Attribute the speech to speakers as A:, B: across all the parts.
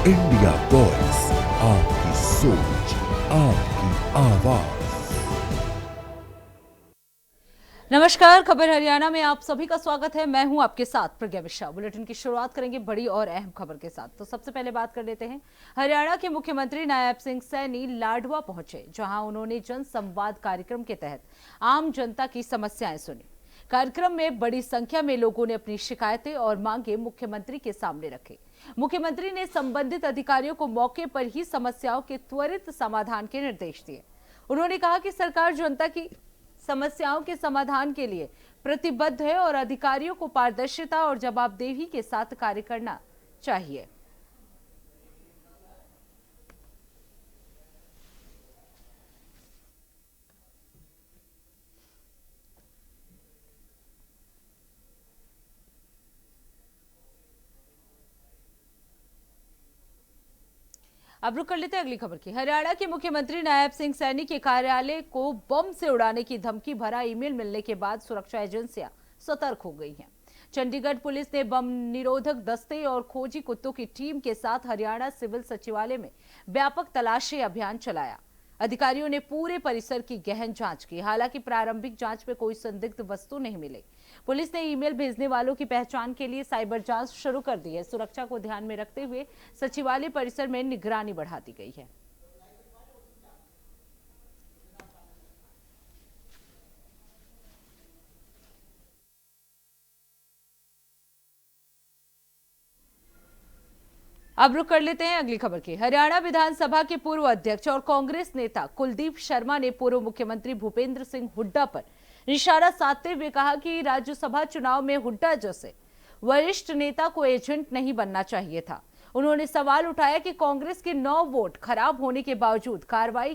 A: India voice, आपकी सोच, आपकी आवाज।
B: नमस्कार, खबर हरियाणा में आप सभी का स्वागत है। मैं हूं आपके साथ प्रज्ञा मिश्रा। बुलेटिन की शुरुआत करेंगे बड़ी और अहम खबर के साथ। तो सबसे पहले बात कर लेते हैं हरियाणा के मुख्यमंत्री नायब सिंह सैनी लाडवा पहुंचे, जहां उन्होंने जन संवाद कार्यक्रम के तहत आम जनता की समस्याएं सुनी। कार्यक्रम में बड़ी संख्या में लोगों ने अपनी शिकायतें और मांगे मुख्यमंत्री के सामने रखे। मुख्यमंत्री ने संबंधित अधिकारियों को मौके पर ही समस्याओं के त्वरित समाधान के निर्देश दिए। उन्होंने कहा कि सरकार जनता की समस्याओं के समाधान के लिए प्रतिबद्ध है और अधिकारियों को पारदर्शिता और जवाबदेही के साथ कार्य करना चाहिए। अब रुक कर लेते हैं अगली खबर की। हरियाणा के मुख्यमंत्री नायब सिंह सैनी के कार्यालय को बम से उड़ाने की धमकी भरा ईमेल मिलने के बाद सुरक्षा एजेंसियां सतर्क हो गई हैं। चंडीगढ़ पुलिस ने बम निरोधक दस्ते और खोजी कुत्तों की टीम के साथ हरियाणा सिविल सचिवालय में व्यापक तलाशी अभियान चलाया। अधिकारियों ने पूरे परिसर की गहन जांच की। हालांकि प्रारंभिक जांच में कोई संदिग्ध वस्तु नहीं मिली। पुलिस ने ईमेल भेजने वालों की पहचान के लिए साइबर जांच शुरू कर दी है। सुरक्षा को ध्यान में रखते हुए सचिवालय परिसर में निगरानी बढ़ा दी गई है। अब रुक कर लेते हैं अगली खबर की। हरियाणा विधानसभा के पूर्व अध्यक्ष और कांग्रेस नेता कुलदीप शर्मा ने पूर्व मुख्यमंत्री भूपेंद्र सिंह हुड्डा पर निशाना साधते हुए कहा कि राज्यसभा चुनाव में हुड्डा जैसे वरिष्ठ नेता को एजेंट नहीं बनना चाहिए था। उन्होंने सवाल उठाया कि कांग्रेस के 9 वोट खराब होने के बावजूद कार्रवाई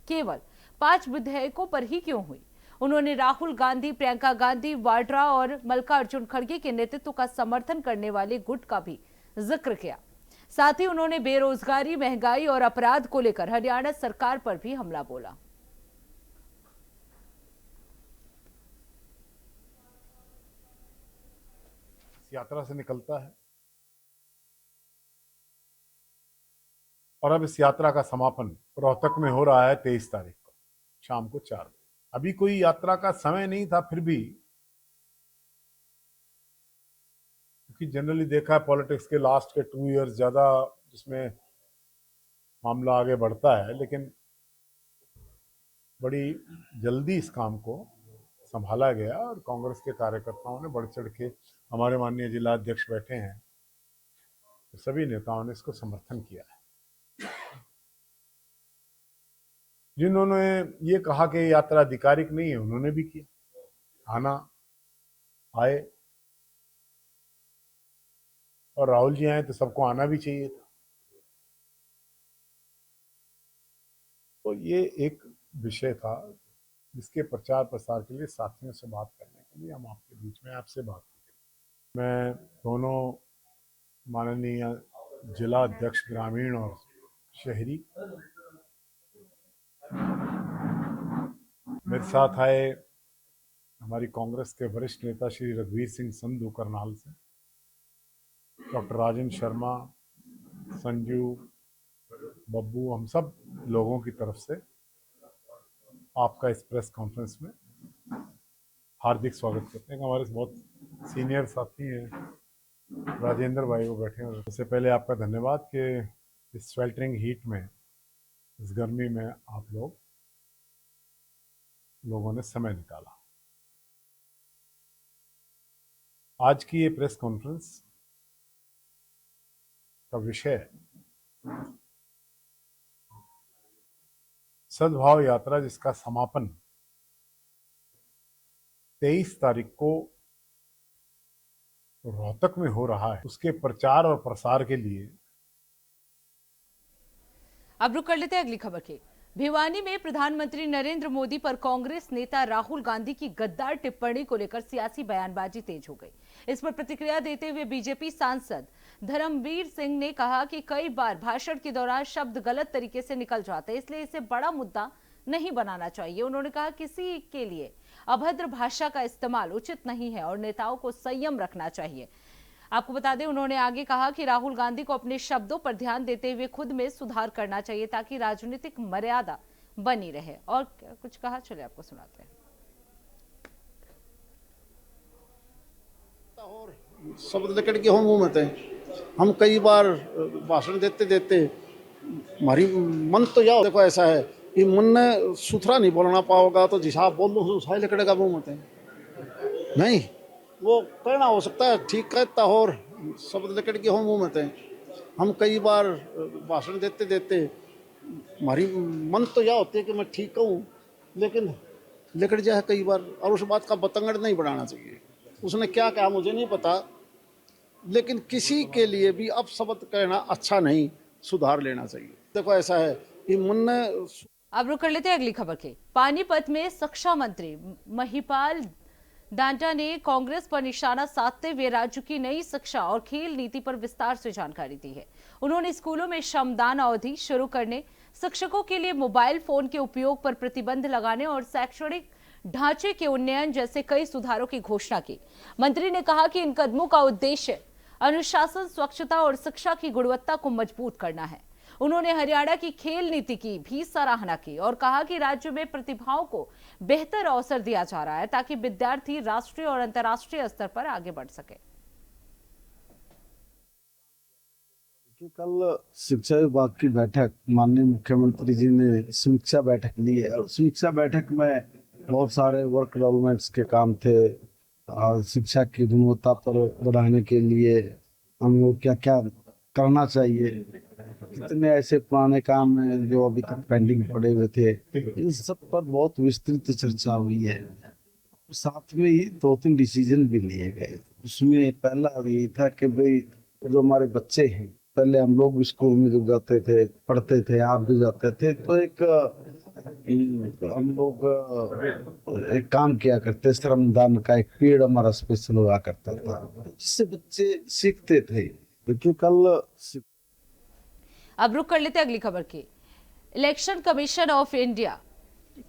B: केवल 5 विधेयकों पर ही क्यों हुई। उन्होंने राहुल गांधी, प्रियंका गांधी वाड्रा और मल्लिकार्जुन खड़गे के नेतृत्व का समर्थन करने वाले गुट का भी जिक्र किया। साथ ही उन्होंने बेरोजगारी, महंगाई और अपराध को लेकर हरियाणा सरकार पर भी हमला बोला।
C: यात्रा से निकलता है और अब इस यात्रा का समापन रोहतक में हो रहा है 23 तारीख को शाम को 4 बजे। अभी कोई यात्रा का समय नहीं था, फिर भी क्योंकि जनरली देखा है पॉलिटिक्स के लास्ट के 2 इयर्स ज्यादा जिसमें मामला आगे बढ़ता है, लेकिन बड़ी जल्दी इस काम को संभाला गया और कांग्रेस के कार्यकर्ताओं ने बढ़ चढ़ के, हमारे माननीय जिला अध्यक्ष बैठे हैं, सभी नेताओं ने इसको समर्थन किया है। जिन्होंने ये कहा कि यात्रा आधिकारिक नहीं है, उन्होंने भी किया, आना आए, और राहुल जी आए तो सबको आना भी चाहिए था। तो ये एक विषय था जिसके प्रचार प्रसार के लिए साथियों से बात करने के लिए हम आपके बीच में आपसे बात की। मैं दोनों माननीय जिला अध्यक्ष ग्रामीण और शहरी, मेरे साथ आए हमारी कांग्रेस के वरिष्ठ नेता श्री रघुवीर सिंह संधू करनाल से, डॉक्टर राजेंद्र शर्मा, संजू, बब्बू, हम सब लोगों की तरफ से आपका इस प्रेस कॉन्फ्रेंस में हार्दिक स्वागत करते हैं। हमारे बहुत सीनियर साथी हैं, राजेंद्र भाई को बैठे हैं। सबसे पहले आपका धन्यवाद कि इस स्वेल्टरिंग हीट में, इस गर्मी में आप लोगों ने समय निकाला। आज की ये प्रेस कॉन्फ्रेंस का विषय सद्भाव यात्रा, जिसका समापन 23 तारीख को रोहतक में हो रहा है, उसके प्रचार और प्रसार के लिए।
B: अब रुक कर लेते हैं अगली खबर की। भिवानी में प्रधानमंत्री नरेंद्र मोदी पर कांग्रेस नेता राहुल गांधी की गद्दार टिप्पणी को लेकर सियासी बयानबाजी तेज हो गई। इस पर प्रतिक्रिया देते हुए बीजेपी सांसद धर्मवीर सिंह ने कहा कि कई बार भाषण के दौरान शब्द गलत तरीके से निकल जाते हैं, इसलिए इसे बड़ा मुद्दा नहीं बनाना चाहिए। उन्होंने कहा किसी के लिए अभद्र भाषा का इस्तेमाल उचित नहीं है और नेताओं को संयम रखना चाहिए। आपको बता दें, उन्होंने आगे कहा कि राहुल गांधी को अपने शब्दों पर ध्यान देते हुए खुद में सुधार करना चाहिए ताकि राजनीतिक मर्यादा बनी रहे। और कुछ कहा, चलिए आपको सुनाते हैं।
D: और शब्द लेकर के हम मुंह में हम कई बार भाषण देते देते हमारी मन तो यह देखो ऐसा है कि मन ने सुथरा नहीं बोलना पाओगा तो जिस आप बोल दो उसाई लकड़ेगा मुंह में नहीं, वो कहना हो सकता है ठीक कहता और शब्द लेकर के हम मुंह में हम कई बार भाषण देते देते हमारी मन तो यह होती है कि मैं ठीक कहूँ लेकिन लेकर जाए कई बार, और उस बात का बतंगड़ नहीं बढ़ाना चाहिए। उसने क्या कहा मुझे नहीं पता, लेकिन किसी के लिए भी अपशब्द कहना अच्छा नहीं, सुधार लेना चाहिए। देखो ऐसा है कि मुन्ने।
B: अब रुक कर लेते हैं अगली खबर के। पानीपत में शिक्षा मंत्री महिपाल डांटा ने कांग्रेस पर निशाना साधते हुए राज्य की नई शिक्षा और खेल नीति पर विस्तार से जानकारी दी है। उन्होंने स्कूलों में श्रमदान अवधि शुरू करने, शिक्षकों के लिए मोबाइल फोन के उपयोग पर प्रतिबंध लगाने और शैक्षणिक ढांचे के उन्नयन जैसे कई सुधारों की घोषणा की। मंत्री ने कहा कि इन कदमों का उद्देश्य अनुशासन, स्वच्छता और शिक्षा की गुणवत्ता को मजबूत करना है। उन्होंने हरियाणा की खेल नीति की भी सराहना की और कहा कि राज्य में प्रतिभाओं को बेहतर अवसर दिया जा रहा है ताकि विद्यार्थी राष्ट्रीय और अंतर्राष्ट्रीय स्तर पर आगे बढ़ सके।
E: कल शिक्षा विभाग की बैठक माननीय मुख्यमंत्री जी ने समीक्षा बैठक ली है और समीक्षा बैठक में बहुत सारे वर्क डेवलपमेंट्स के काम थे और शिक्षा की गुणवत्ता पर बढ़ाने के लिए हम लोग क्या क्या करना चाहिए, कितने ऐसे पुराने काम हैं जो अभी तक पेंडिंग पड़े हुए थे, इन सब पर बहुत विस्तृत चर्चा हुई है। साथ में ही 2-3 डिसीजन भी लिए गए। उसमें पहला यही था कि भाई जो हमारे बच्चे हैं, पहले हम लोग भी स्कूल में जब जाते थे, पढ़ते थे, आप भी जाते थे, तो एक हम लोग एक काम किया करते, श्रमदान का एक पीरियड हमारा स्पेशल हुआ करता था जिससे बच्चे सीखते थे। देखिए कल
B: अब रुक कर लेते अगली खबर की। इलेक्शन कमीशन ऑफ इंडिया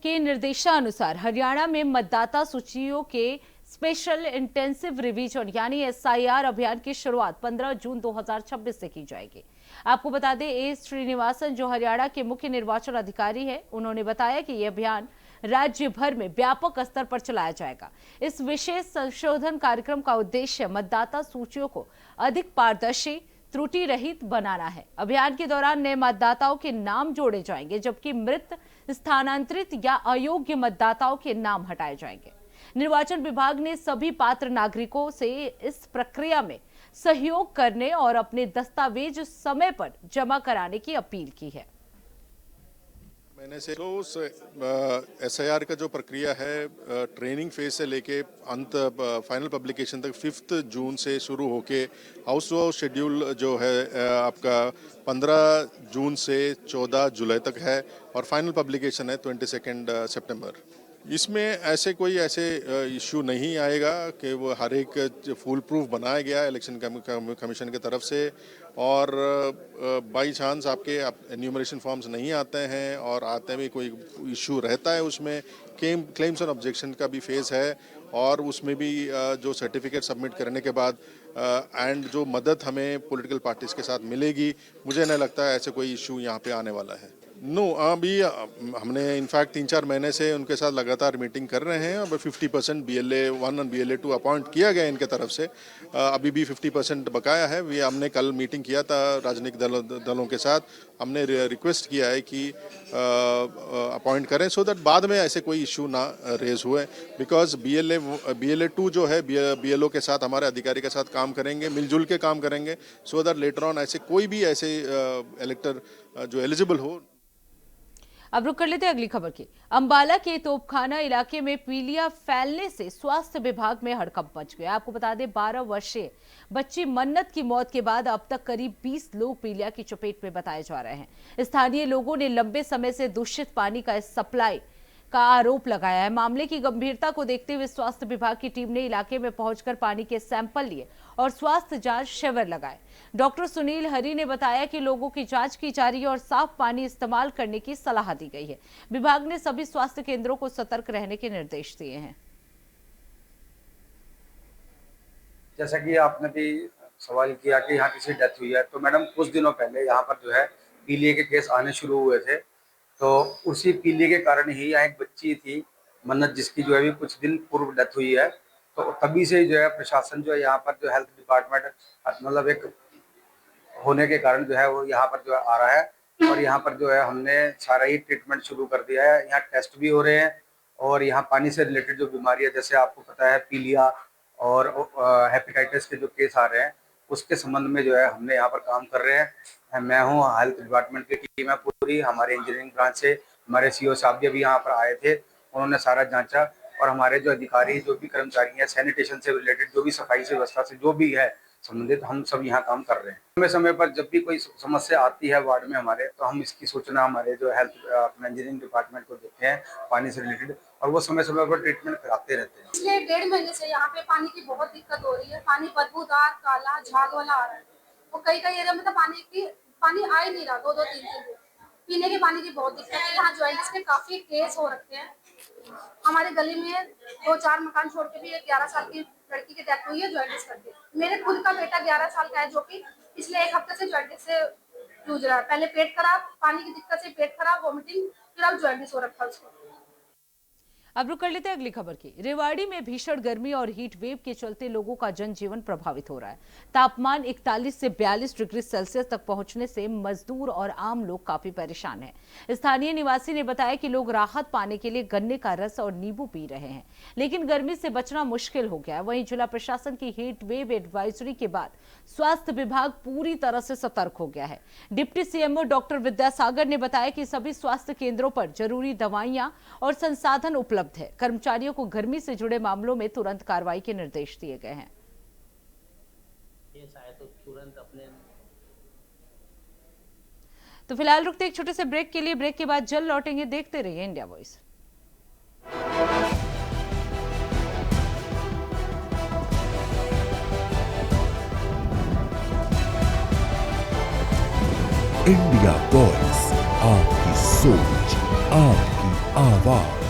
B: के निर्देशानुसार हरियाणा में मतदाता सूचियों के स्पेशल इंटेंसिव रिवीजन यानी एसआईआर अभियान की शुरुआत 15 जून 2026 से की जाएगी। आपको बता दें, ए श्रीनिवासन जो हरियाणा के मुख्य निर्वाचन अधिकारी हैं, उन्होंने बताया कि यह अभियान राज्य भर में व्यापक स्तर पर चलाया जाएगा। इस विशेष संशोधन कार्यक्रम का उद्देश्य मतदाता सूचियों को अधिक पारदर्शी, त्रुटि रहित बनाना है। अभियान के दौरान नए मतदाताओं के नाम जोड़े जाएंगे जबकि मृत, स्थानांतरित या अयोग्य मतदाताओं के नाम हटाए जाएंगे। निर्वाचन विभाग ने सभी पात्र नागरिकों से इस प्रक्रिया में सहयोग करने और अपने दस्तावेज समय पर जमा कराने की अपील की है।
F: मैंने से एसआईआर का जो प्रक्रिया है ट्रेनिंग फेज से लेके अंत फाइनल पब्लिकेशन तक 5 जून से शुरू होके हाउस टू हाउस शेड्यूल जो है आपका 15 जून से 14 जुलाई तक है और फाइनल पब्लिकेशन है 22 सितंबर। इसमें ऐसे इशू नहीं आएगा कि वो हर एक फुल प्रूफ बनाया गया इलेक्शन कमीशन की तरफ से और बाई चांस आपके एन्यूमरेशन फॉर्म्स नहीं आते हैं और आते भी कोई इशू रहता है उसमें क्लेम्स और ऑब्जेक्शन का भी फेज है और उसमें भी जो सर्टिफिकेट सबमिट करने के बाद एंड जो मदद हमें पॉलिटिकल पार्टीज के साथ मिलेगी, मुझे नहीं लगता है ऐसे कोई इशू यहाँ पे आने वाला है। अभी हमने इनफैक्ट 3-4 महीने से उनके साथ लगातार मीटिंग कर रहे हैं। अब 50% BLA1 और BLA2 अपॉइंट किया गया इनके तरफ से, अभी भी 50% बकाया है। हमने कल मीटिंग किया था राजनीतिक दलों के साथ, हमने रिक्वेस्ट किया है कि अपॉइंट करें सो दैट बाद में ऐसे कोई इशू ना रेज हुए, बिकॉज BLA2 जो है BLO के साथ, हमारे अधिकारी के साथ काम करेंगे, मिलजुल के काम करेंगे सो दैट लेटर ऑन ऐसे कोई भी ऐसे इलेक्टर जो एलिजिबल हो।
B: अब रुक कर लेते हैं अगली खबर की। अंबाला के तोपखाना इलाके में पीलिया फैलने से स्वास्थ्य विभाग में हड़कंप मच गया। आपको बता दें, 12 वर्षीय बच्ची मन्नत की मौत के बाद अब तक करीब 20 लोग पीलिया की चपेट में बताए जा रहे हैं। स्थानीय लोगों ने लंबे समय से दूषित पानी का सप्लाई का आरोप लगाया है। मामले की गंभीरता को देखते हुए स्वास्थ्य विभाग की टीम ने इलाके में पहुंचकर पानी के सैंपल लिए और स्वास्थ्य जांच शिविर लगाए। डॉक्टर सुनील हरी ने बताया कि लोगों की जांच की जा रही है और साफ पानी इस्तेमाल करने की सलाह दी गई है। विभाग ने सभी स्वास्थ्य केंद्रों को सतर्क रहने के निर्देश दिए हैं।
G: जैसा कि आपने भी सवाल किया कि यहाँ किसी डेथ हुई है, तो मैडम कुछ दिनों पहले यहाँ पर जो है पीलिया के केस आने शुरू हुए थे। तो उसी पीलिया के कारण ही यहाँ एक बच्ची थी मन्नत, जिसकी जो है भी कुछ दिन पूर्व डेथ हुई है। तो तभी से जो है प्रशासन जो है यहाँ पर जो हेल्थ डिपार्टमेंट मतलब एक होने के कारण जो है वो यहाँ पर जो है आ रहा है, और यहाँ पर जो है हमने सारा ही ट्रीटमेंट शुरू कर दिया है। यहाँ टेस्ट भी हो रहे हैं, और यहाँ पानी से रिलेटेड जो बीमारी है, जैसे आपको पता है पीलिया और हेपेटाइटिस के जो केस आ रहे हैं, उसके संबंध में जो है हमने यहाँ पर काम कर रहे हैं। मैं हूँ, हेल्थ डिपार्टमेंट की टीम है पूरी, हमारे इंजीनियरिंग ब्रांच से हमारे सीओ साहब भी यहाँ पर आए थे, उन्होंने सारा जांचा, और हमारे जो अधिकारी जो भी कर्मचारी हैं सैनिटेशन से रिलेटेड जो भी सफाई से व्यवस्था से जो भी है संबंधित, हम सब यहाँ काम कर रहे हैं। समय समय पर जब भी कोई समस्या आती है वार्ड में हमारे, तो हम इसकी सूचना हमारे जो हेल्थ अपना इंजीनियरिंग डिपार्टमेंट को देते हैं पानी से रिलेटेड, और वो समय समय पर ट्रीटमेंट कराते रहते हैं।
H: पिछले 1.5 महीने से यहाँ पे पानी की बहुत दिक्कत हो रही है। पानी बदबूदार, काला, झाग वाला आ रहा है, और कई एरिया में तो पानी आ ही नहीं रहा, 2-3 दिन। पीने के पानी की बहुत दिक्कत है। यहाँ जॉइंटिस के काफी केस हो रखे हैं। हमारे गली में 2-4 मकान छोड़ के भी एक 11 साल की लड़की की डेथ हुई है जॉइंटिस करके। मेरे खुद का बेटा 11 साल का है, जो कि पिछले 1 हफ्ते से जॉइंटिस से जूझ रहा है। पहले पेट खराब, पानी की दिक्कत से पेट खराब, वोमिटिंग, फिर अब जॉइंटिस हो रखा है उसको।
B: अब रुक कर लेते हैं अगली खबर की। रेवाड़ी में भीषण गर्मी और हीट वेव के चलते लोगों का जनजीवन प्रभावित हो रहा है। तापमान 41 से 42 डिग्री सेल्सियस तक पहुंचने से मजदूर और आम लोग काफी परेशान हैं। स्थानीय निवासी ने बताया कि लोग राहत पाने के लिए गन्ने का रस और नींबू पी रहे हैं, लेकिन गर्मी से बचना मुश्किल हो गया है। वहीं जिला प्रशासन की हीट वेव एडवाइजरी के बाद स्वास्थ्य विभाग पूरी तरह से सतर्क हो गया है। डिप्टी सीएमओ डॉक्टर विद्यासागर ने बताया कि सभी स्वास्थ्य केंद्रों पर जरूरी दवाइयां और संसाधन उपलब्ध है। कर्मचारियों को गर्मी से जुड़े मामलों में तुरंत कार्रवाई के निर्देश दिए गए हैं। तो फिलहाल रुकते एक छोटे से ब्रेक के लिए। ब्रेक के बाद जल्द लौटेंगे। देखते रहिए इंडिया वॉइस।
A: इंडिया वॉइस, आपकी सोच, आपकी आवाज।